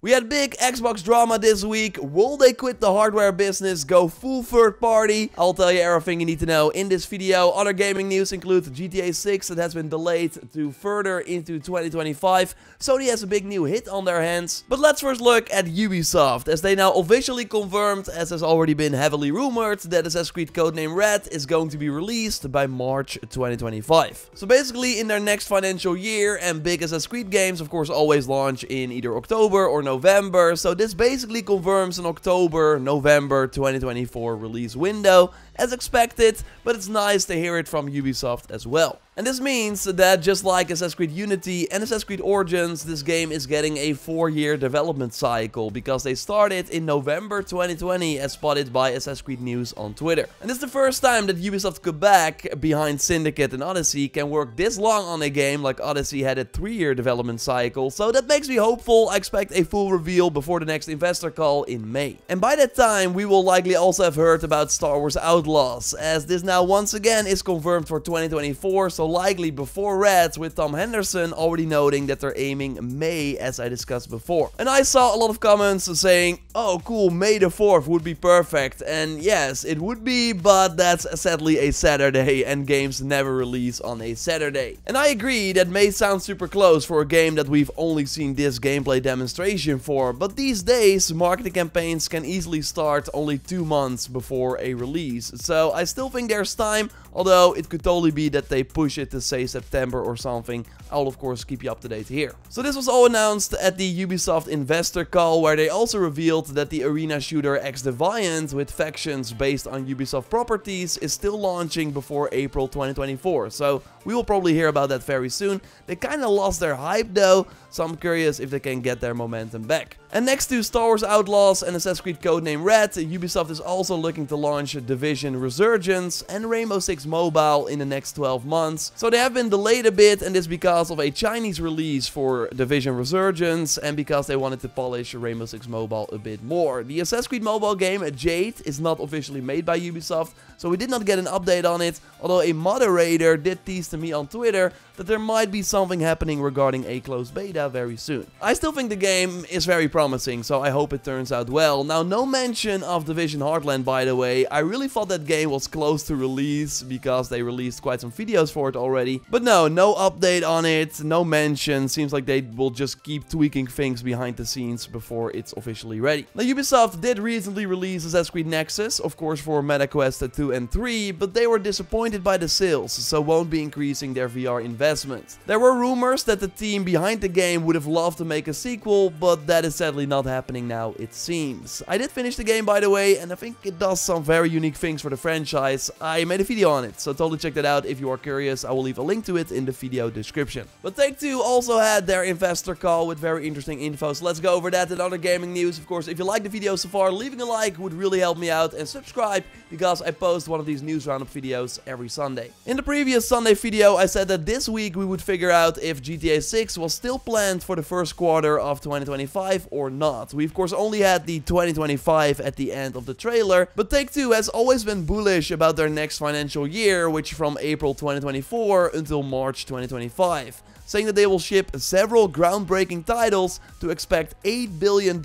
We had big Xbox drama this week. Will they quit the hardware business, go full third party? I'll tell you everything you need to know in this video. Other gaming news include GTA 6 that has been delayed to further into 2025. Sony has a big new hit on their hands. But let's first look at Ubisoft, as they now officially confirmed, as has already been heavily rumored, that Assassin's Creed codename Red is going to be released by March 2025. So basically in their next financial year, and big Assassin's Creed games of course always launch in either October or November, so this basically confirms an October-November 2024 release window, as expected, but it's nice to hear it from Ubisoft as well. And this means that just like Assassin's Creed Unity and Assassin's Creed Origins, this game is getting a 4-year development cycle, because they started in November 2020 as spotted by Assassin's Creed News on Twitter. And this is the first time that Ubisoft Quebec, behind Syndicate and Odyssey, can work this long on a game, like Odyssey had a 3-year development cycle, so that makes me hopeful. I expect a full reveal before the next investor call in May. And by that time, we will likely also have heard about Star Wars Outlaws, as this now once again is confirmed for 2024, so likely before Red, with Tom Henderson already noting that they're aiming May, as I discussed before. And I saw a lot of comments saying, oh cool, May the 4th would be perfect, and yes, it would be, but that's sadly a Saturday, and games never release on a Saturday. And I agree that May sounds super close for a game that we've only seen this gameplay demonstration for, but these days marketing campaigns can easily start only 2 months before a release, so I still think there's time, although it could totally be that they push it to say September or something. I'll of course keep you up to date here. So this was all announced at the Ubisoft investor call, where they also revealed that the arena shooter XDeviant, with factions based on Ubisoft properties, is still launching before April 2024, so we will probably hear about that very soon. They kinda lost their hype though, so I'm curious if they can get their momentum back. And next to Star Wars Outlaws and Assassin's Creed codename Red, Ubisoft is also looking to launch Division Resurgence and Rainbow Six Mobile in the next 12 months. So they have been delayed a bit, and this because of a Chinese release for Division Resurgence, and because they wanted to polish Rainbow Six Mobile a bit more. The Assassin's Creed mobile game Jade is not officially made by Ubisoft, so we did not get an update on it, although a moderator did tease to me on Twitter that there might be something happening regarding a closed beta very soon. I still think the game is very promising, so I hope it turns out well. Now, no mention of Division Heartland, by the way. I really thought that game was close to release, because they released quite some videos for it already. But no update on it, no mention. Seems like they will just keep tweaking things behind the scenes before it's officially ready. Now, Ubisoft did recently release Assassin's Creed Nexus, of course for MetaQuest 2 and 3, but they were disappointed by the sales, so won't be increasing their VR investment. There were rumors that the team behind the game would have loved to make a sequel, but that is sadly not happening now, it seems. I did finish the game, by the way, and I think it does some very unique things for the franchise. I made a video on it, so totally check that out if you are curious. I will leave a link to it in the video description. But Take-Two also had their investor call with very interesting info, so let's go over that and other gaming news. Of course, if you like the video so far, leaving a like would really help me out, and subscribe, because I post one of these news roundup videos every Sunday. In the previous Sunday video, I said that this week we would figure out if GTA 6 was still planned for the first quarter of 2025 or not. We of course only had the 2025 at the end of the trailer, but Take-Two has always been bullish about their next financial year, which from April 2024 until March 2025. Saying that they will ship several groundbreaking titles to expect $8 billion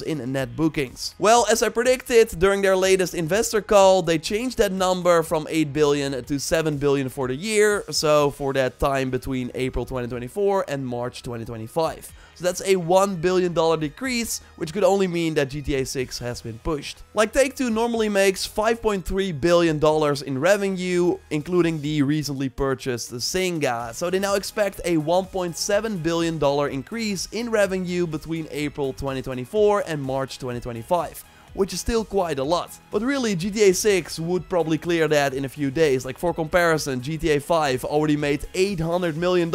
in net bookings. Well, as I predicted during their latest investor call, they changed that number from $8 billion to $7 billion for the year, so for that time between April 2024 and March 2025. So that's a $1 billion decrease, which could only mean that GTA 6 has been pushed. Like Take-Two normally makes $5.3 billion in revenue, including the recently purchased Zynga. So they now expect a $1.7 billion increase in revenue between April 2024 and March 2025. Which is still quite a lot. But really, GTA 6 would probably clear that in a few days. Like for comparison, GTA 5 already made $800 million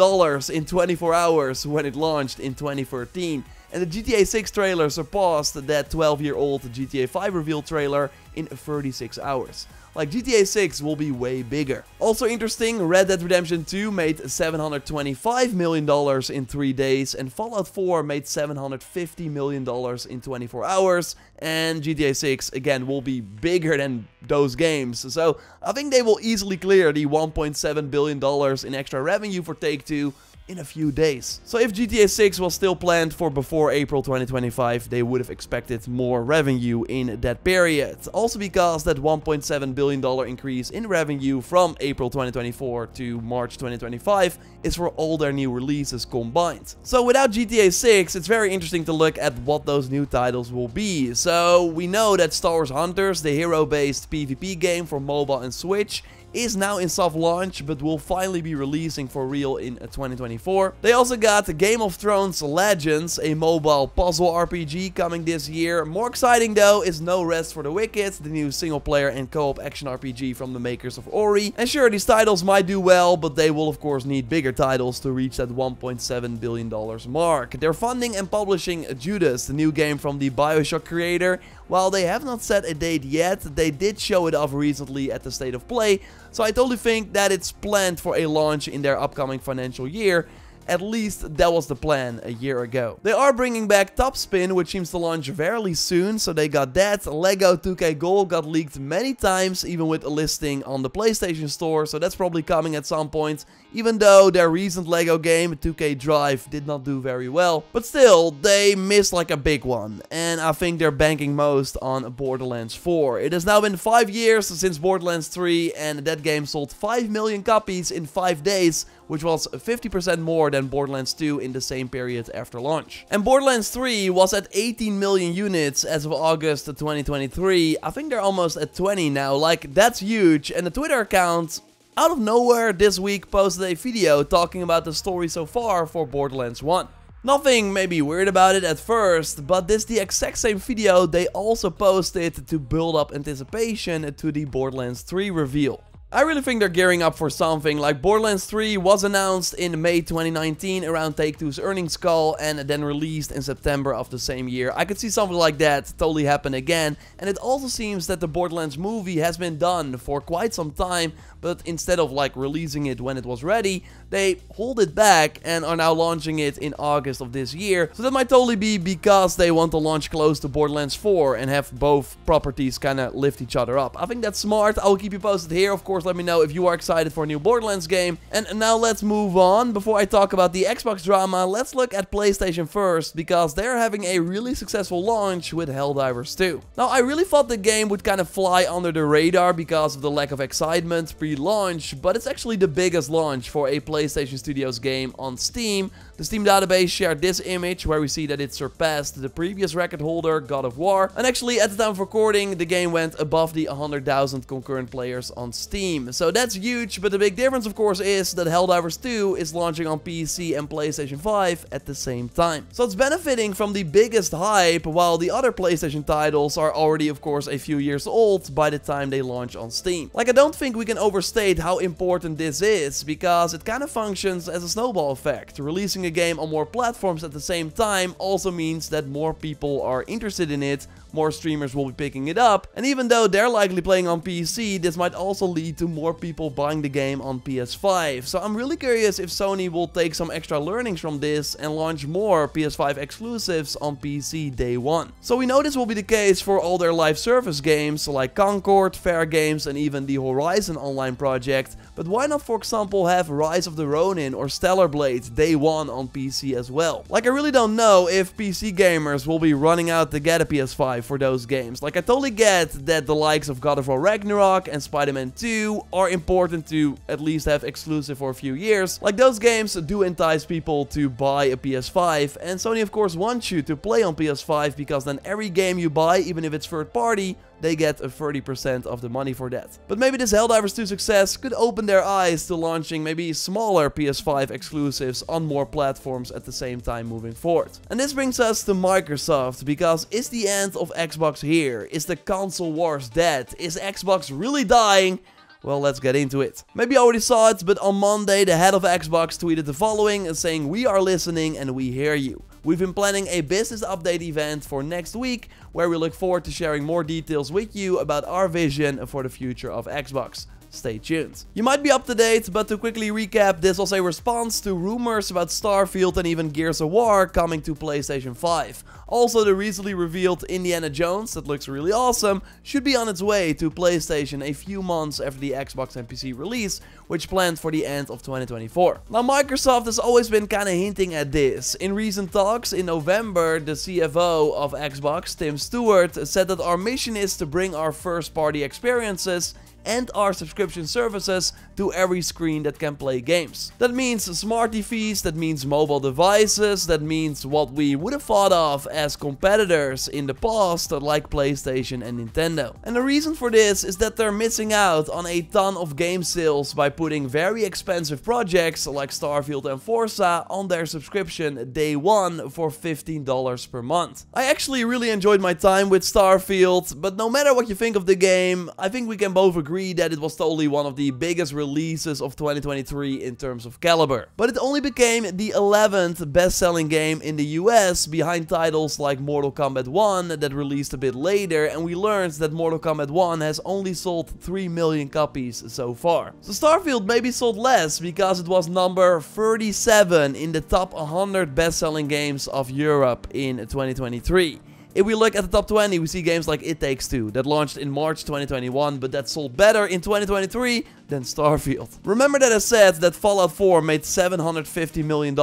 in 24 hours when it launched in 2013. And the GTA 6 trailer surpassed that 12-year-old GTA 5 reveal trailer in 36 hours. Like GTA 6 will be way bigger. Also interesting, Red Dead Redemption 2 made $725 million in 3 days, and Fallout 4 made $750 million in 24 hours, and GTA 6 again will be bigger than those games. So I think they will easily clear the $1.7 billion in extra revenue for Take-Two, in a few days. So if GTA 6 was still planned for before April 2025, they would have expected more revenue in that period. Also because that $1.7 billion increase in revenue from April 2024 to March 2025 is for all their new releases combined. So without GTA 6, it's very interesting to look at what those new titles will be. So we know that Star Wars Hunters, the hero-based PvP game for mobile and Switch, is now in soft launch, but will finally be releasing for real in 2024. They also got Game of Thrones Legends, a mobile puzzle RPG coming this year. More exciting though is No Rest for the Wicked, the new single player and co-op action RPG from the makers of Ori. And sure, these titles might do well, but they will of course need bigger titles to reach that $1.7 billion mark. They're funding and publishing Judas, the new game from the BioShock creator. While they have not set a date yet, they did show it off recently at the State of Play, so I totally think that it's planned for a launch in their upcoming financial year. At least that was the plan a year ago. They are bringing back Topspin, which seems to launch fairly soon, so they got that. Lego 2K Gold got leaked many times, even with a listing on the PlayStation Store, so that's probably coming at some point, even though their recent Lego game, 2K Drive, did not do very well. But still, they missed like a big one, and I think they're banking most on Borderlands 4. It has now been 5 years since Borderlands 3, and that game sold 5 million copies in 5 days, which was 50% more than Borderlands 2 in the same period after launch. And Borderlands 3 was at 18 million units as of August 2023. I think they're almost at 20 now, like that's huge. And the Twitter account, out of nowhere this week, posted a video talking about the story so far for Borderlands 1. Nothing maybe weird about it at first, but this the exact same video they also posted to build up anticipation to the Borderlands 3 reveal. I really think they're gearing up for something. Like Borderlands 3 was announced in May 2019 around Take-Two's earnings call and then released in September of the same year. I could see something like that totally happen again. And it also seems that the Borderlands movie has been done for quite some time, but instead of like releasing it when it was ready, they hold it back and are now launching it in August of this year. So that might totally be because they want to launch close to Borderlands 4 and have both properties kind of lift each other up. I think that's smart. I will keep you posted here. Of course, let me know if you are excited for a new Borderlands game. And now let's move on. Before I talk about the Xbox drama, let's look at PlayStation first, because they're having a really successful launch with Helldivers 2. Now, I really thought the game would kind of fly under the radar because of the lack of excitement pre-launch, but it's actually the biggest launch for a PlayStation Studios game on Steam. The Steam database shared this image where we see that it surpassed the previous record holder, God of War. And actually, at the time of recording, the game went above the 100,000 concurrent players on Steam. So that's huge, but the big difference, of course, is that Helldivers 2 is launching on PC and PlayStation 5 at the same time. So it's benefiting from the biggest hype, while the other PlayStation titles are already, of course, a few years old by the time they launch on Steam. Like, I don't think we can overstate how important this is, because it kind of functions as a snowball effect. Releasing a game on more platforms at the same time also means that more people are interested in it, more streamers will be picking it up, and even though they're likely playing on PC, this might also lead to more people buying the game on PS5. So I'm really curious if Sony will take some extra learnings from this and launch more PS5 exclusives on PC day one. So we know this will be the case for all their live service games like Concord, Fair Games, and even the Horizon Online project, but why not, for example, have Rise of the Ronin or Stellar Blade day one on PC as well? Like, I really don't know if PC gamers will be running out to get a PS5 for those games. Like, I totally get that the likes of God of War Ragnarok and Spider-Man 2 are important to at least have exclusive for a few years. Like, those games do entice people to buy a PS5, and Sony of course wants you to play on PS5 because then every game you buy, even if it's third party, they get a 30% of the money for that. But maybe this Helldivers 2 success could open their eyes to launching maybe smaller PS5 exclusives on more platforms at the same time moving forward. And this brings us to Microsoft, because is the end of Xbox here? Is the console wars dead? Is Xbox really dying? Well, let's get into it. Maybe you already saw it, but on Monday, the head of Xbox tweeted the following, saying, "We are listening and we hear you. We've been planning a business update event for next week, where we look forward to sharing more details with you about our vision for the future of Xbox. stay tuned. You might be up to date, but to quickly recap, this was a response to rumors about Starfield and even Gears of War coming to PlayStation 5. Also, the recently revealed Indiana Jones, that looks really awesome, should be on its way to PlayStation a few months after the Xbox and PC release, which planned for the end of 2024. Now, Microsoft has always been kinda hinting at this. In recent talks in November, the CFO of Xbox, Tim Stewart, said that our mission is to bring our first-party experiences and our subscription services to every screen that can play games. That means smart TVs, that means mobile devices, that means what we would have thought of as competitors in the past, like PlayStation and Nintendo. And the reason for this is that they're missing out on a ton of game sales by putting very expensive projects like Starfield and Forza on their subscription day one for $15 per month. I actually really enjoyed my time with Starfield, but no matter what you think of the game, I think we can both agree that it was totally one of the biggest releases of 2023 in terms of caliber. But it only became the 11th best-selling game in the US, behind titles like Mortal Kombat 1 that released a bit later, and we learned that Mortal Kombat 1 has only sold 3 million copies so far. So Starfield maybe sold less because it was number 37 in the top 100 best-selling games of Europe in 2023. If we look at the top 20, we see games like It Takes Two, that launched in March 2021, but that sold better in 2023 than Starfield. Remember that I said that Fallout 4 made $750 million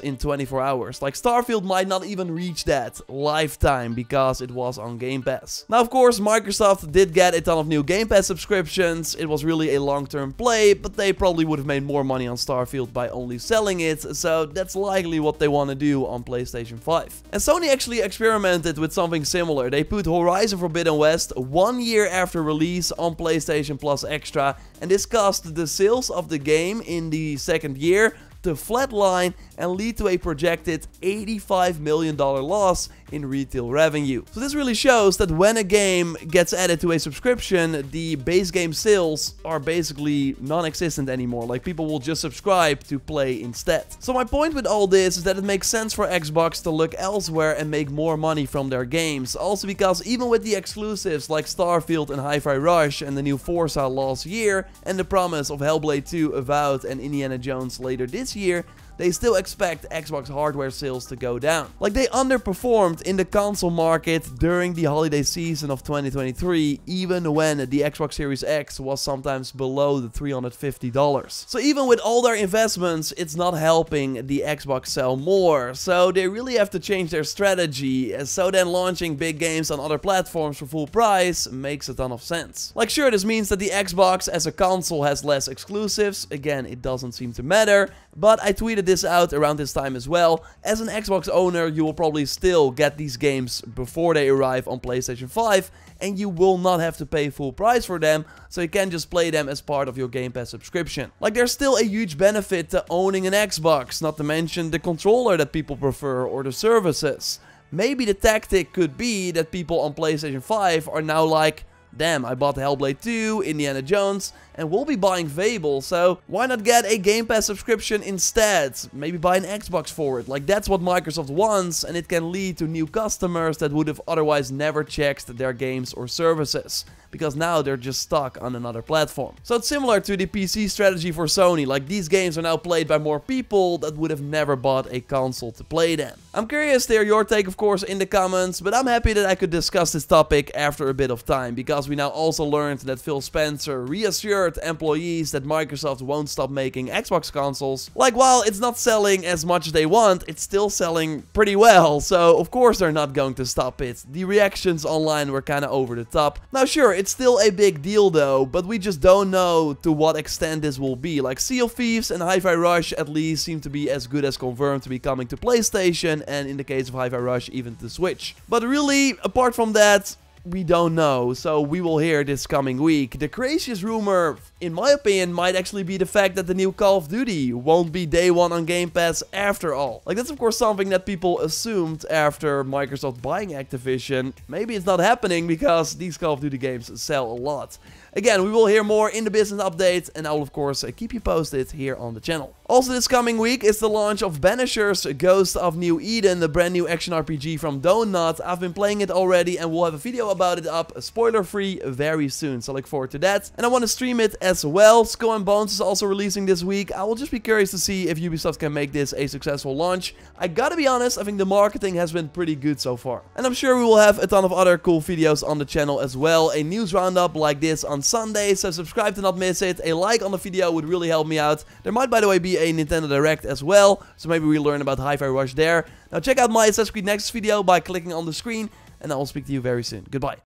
in 24 hours. Like, Starfield might not even reach that lifetime because it was on Game Pass. Now, of course, Microsoft did get a ton of new Game Pass subscriptions. It was really a long-term play, but they probably would have made more money on Starfield by only selling it, so that's likely what they want to do on PlayStation 5. And Sony actually experimented with something similar. They put Horizon Forbidden West 1 year after release on PlayStation Plus Extra, and this caused the sales of the game in the second year to flatline and lead to a projected $85 million loss in retail revenue. So this really shows that when a game gets added to a subscription, the base game sales are basically non-existent anymore. Like, people will just subscribe to play instead. So my point with all this is that it makes sense for Xbox to look elsewhere and make more money from their games. Also because even with the exclusives like Starfield and Hi-Fi Rush and the new Forza Outlaws year, and the promise of Hellblade 2, Avowed and Indiana Jones later this year, they still expect Xbox hardware sales to go down. Like, they underperformed in the console market during the holiday season of 2023, even when the Xbox Series X was sometimes below the $350. So even with all their investments, it's not helping the Xbox sell more. So they really have to change their strategy. So then launching big games on other platforms for full price makes a ton of sense. Like, sure, this means that the Xbox as a console has less exclusives. Again, it doesn't seem to matter. But I tweeted this out around this time as well. As an Xbox owner, you will probably still get these games before they arrive on PlayStation 5, and you will not have to pay full price for them, so you can just play them as part of your Game Pass subscription. Like, there's still a huge benefit to owning an Xbox, not to mention the controller that people prefer or the services. Maybe the tactic could be that people on PlayStation 5 are now like, damn, I bought Hellblade 2, Indiana Jones, and we'll be buying Fable, so why not get a Game Pass subscription instead? Maybe buy an Xbox for it. Like, that's what Microsoft wants, and it can lead to new customers that would have otherwise never checked their games or services, because now they're just stuck on another platform. So it's similar to the PC strategy for Sony. Like, these games are now played by more people that would have never bought a console to play them. I'm curious to hear your take, of course, in the comments, but I'm happy that I could discuss this topic after a bit of time, because we now also learned that Phil Spencer reassured employees that Microsoft won't stop making Xbox consoles. Like, while it's not selling as much as they want, it's still selling pretty well, so of course they're not going to stop it. The reactions online were kinda over the top. Now sure, it's still a big deal though, but we just don't know to what extent this will be. Like, Sea of Thieves and Hi-Fi Rush at least seem to be as good as confirmed to be coming to PlayStation, and in the case of Hi-Fi Rush, even to Switch. But really, apart from that, we don't know, so we will hear this coming week. The craziest rumor, in my opinion, might actually be the fact that the new Call of Duty won't be day one on Game Pass after all. Like, that's of course something that people assumed after Microsoft buying Activision. Maybe it's not happening because these Call of Duty games sell a lot. Again, we will hear more in the business update, and I will of course keep you posted here on the channel. Also this coming week is the launch of Banisher's Ghost of New Eden, the brand new action RPG from Donut. I've been playing it already and we'll have a video about it up, spoiler free, very soon, so look forward to that. And I want to stream it as well. Skull and Bones is also releasing this week. I will just be curious to see if Ubisoft can make this a successful launch. I gotta be honest, I think the marketing has been pretty good so far. And I'm sure we will have a ton of other cool videos on the channel as well. A news roundup like this on Sunday, so subscribe to not miss it. A like on the video would really help me out. There might, by the way, be a Nintendo Direct as well, so maybe we learn about Hi-Fi Rush there. Now check out my Creed Nexus video by clicking on the screen, and I will speak to you very soon. Goodbye.